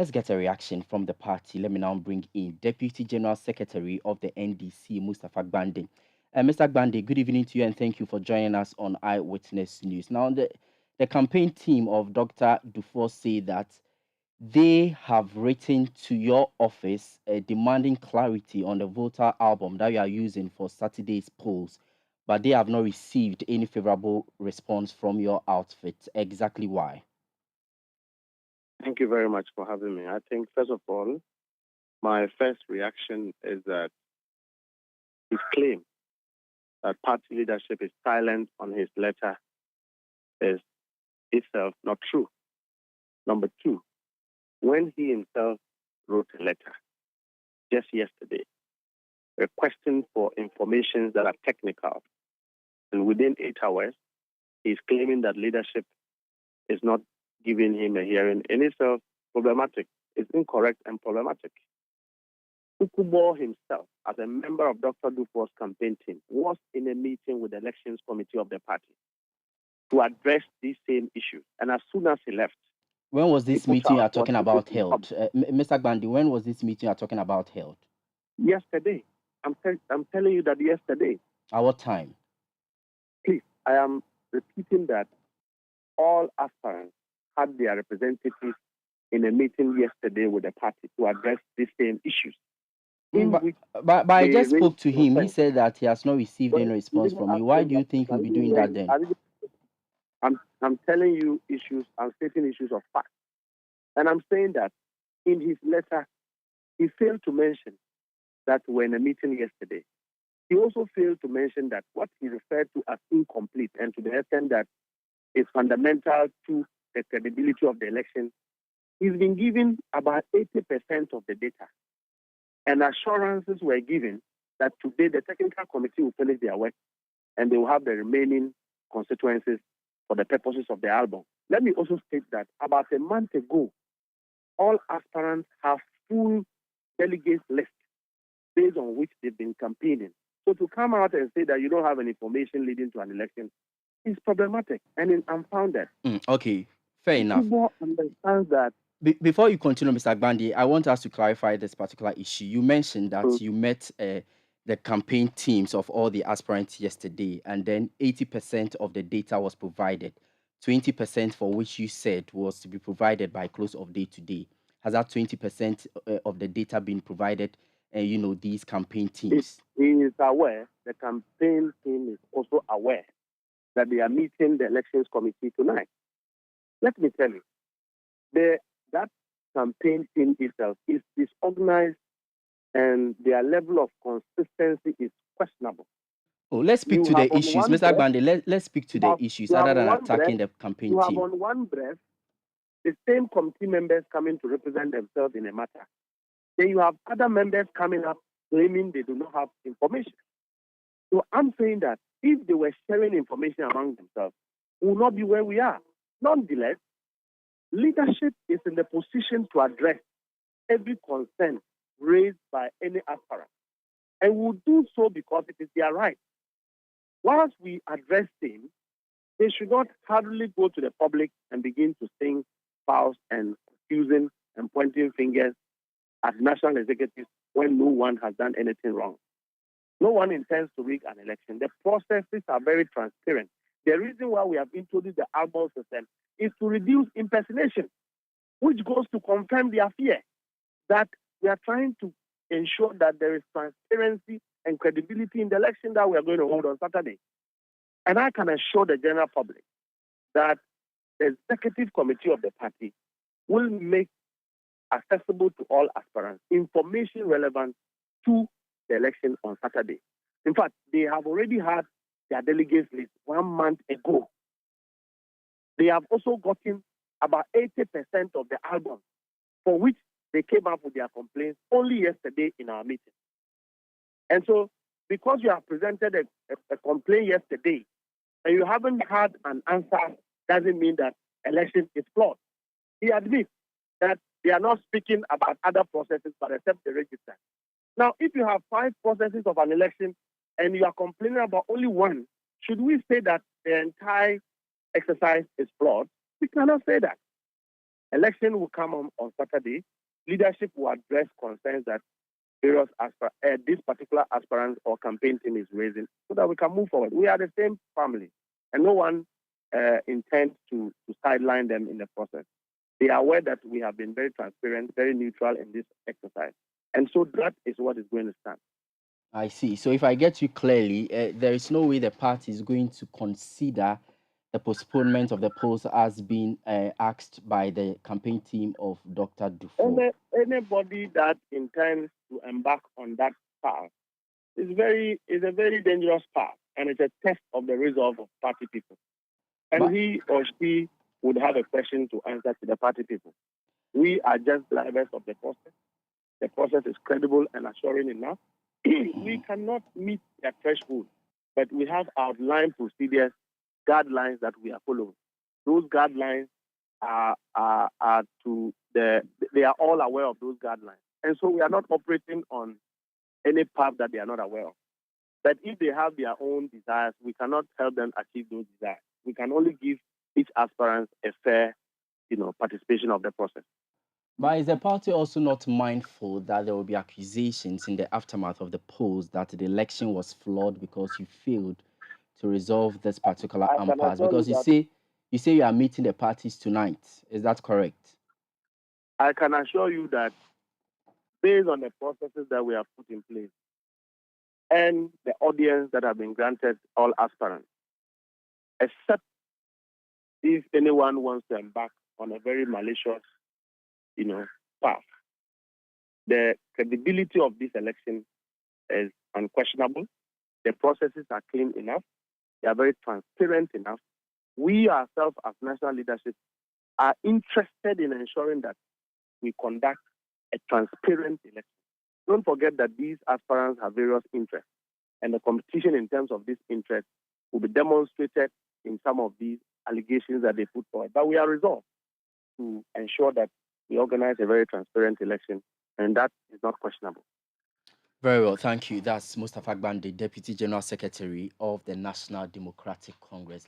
Let's get a reaction from the party. Let me now bring in Deputy General Secretary of the NDC, Mustafa Gbande. Mr. Gbande, good evening to you and thank you for joining us on Eyewitness News. Now, the campaign team of Dr. Duffuor say that they have written to your office demanding clarity on the voter album that you are using for Saturday's polls, but they have not received any favorable response from your outfit. Exactly why? Thank you very much for having me. I think, first of all, my first reaction is that his claim that party leadership is silent on his letter is itself not true. Number two, when he himself wrote a letter just yesterday requesting for information that are technical, and within 8 hours, he's claiming that leadership is not giving him a hearing in itself problematic. It's incorrect and problematic. Ukubo himself, as a member of Dr. Duffuor's campaign team, was in a meeting with the elections committee of the party to address these same issues. And as soon as he left, When was this meeting you are talking about held? Mr. Gbande, when was this meeting you are talking about held? Yesterday. I'm telling you that yesterday. At what time? Please, I am repeating that all aspirants had their representatives in a meeting yesterday with the party to address these same issues. But I just spoke to him. He said that he has not received any response from you. Why do you think he'll be doing that then? I'm telling you issues, I'm stating issues of fact. And I'm saying that in his letter, he failed to mention that we're in a meeting yesterday. He also failed to mention that what he referred to as incomplete, and to the extent that is fundamental to the credibility of the election, he's been given about 80% of the data. And assurances were given that today the technical committee will finish their work and they will have the remaining constituencies for the purposes of the album. Let me also state that about a month ago, all aspirants have full delegate list based on which they've been campaigning. So to come out and say that you don't have any information leading to an election is problematic and unfounded. Okay, fair enough. People understand that. Before you continue, Mr. Gbande, I want us to clarify this particular issue. You mentioned that you met the campaign teams of all the aspirants yesterday, and then 80% of the data was provided, 20% for which you said was to be provided by close of day today. Has that 20% of the data been provided, these campaign teams? He is aware, the campaign team is also aware that they are meeting the elections committee tonight. Let me tell you, that campaign team itself is disorganized and their level of consistency is questionable. Oh, let's speak to the issues. Mr. Gbande, let's speak to the issues other than attacking the campaign team. You have on one breath the same committee members coming to represent themselves in a matter. Then you have other members coming up claiming they do not have information. So I'm saying that if they were sharing information among themselves, we will not be where we are. Nonetheless, leadership is in the position to address every concern raised by any aspirant. And will do so because it is their right. Once we address them, they should not hardly go to the public and begin to sing fouls and accusing and pointing fingers at national executives when no one has done anything wrong. No one intends to rig an election. The processes are very transparent. The reason why we have introduced the album system is to reduce impersonation, which goes to confirm their fear that we are trying to ensure that there is transparency and credibility in the election that we are going to hold on Saturday. And I can assure the general public that the executive committee of the party will make accessible to all aspirants information relevant to the election on Saturday. In fact, they have already had their delegates list 1 month ago. They have also gotten about 80% of the album for which they came up with their complaints only yesterday in our meeting. And so, because you have presented a complaint yesterday and you haven't had an answer, doesn't mean that election is flawed. He admits that they are not speaking about other processes but except the register. Now, if you have 5 processes of an election and you are complaining about only one, should we say that the entire exercise is flawed? We cannot say that. Election will come on Saturday. Leadership will address concerns that this particular aspirant or campaign team is raising so that we can move forward. We are the same family, and no one intends to sideline them in the process. They are aware that we have been very transparent, very neutral in this exercise. And so that is what is going to stand. I see. So if I get you clearly, there is no way the party is going to consider the postponement of the polls as being asked by the campaign team of Dr. Duffuor. Anybody that intends to embark on that path is a very dangerous path, and it's a test of the resolve of party people. And he or she would have a question to answer to the party people. We are just drivers of the process. The process is credible and assuring enough. We cannot meet their threshold, but we have outlined procedures, guidelines that we are following. Those guidelines they are all aware of those guidelines. And so we are not operating on any path that they are not aware of. But if they have their own desires, we cannot help them achieve those desires. We can only give each aspirant a fair, participation of the process. But is the party also not mindful that there will be accusations in the aftermath of the polls that the election was flawed because you failed to resolve this particular impasse? Because you say you are meeting the parties tonight. Is that correct? I can assure you that based on the processes that we have put in place and the audience that have been granted all aspirants, except if anyone wants to embark on a very malicious, path, the credibility of this election is unquestionable. The processes are clean enough. They are very transparent enough. We ourselves, as national leadership, are interested in ensuring that we conduct a transparent election. Don't forget that these aspirants have various interests, and the competition in terms of this interest will be demonstrated in some of these allegations that they put forward. But we are resolved to ensure that we organize a very transparent election, and that is not questionable. Very well, thank you. That's Mustafa Gbande, Deputy General Secretary of the National Democratic Congress.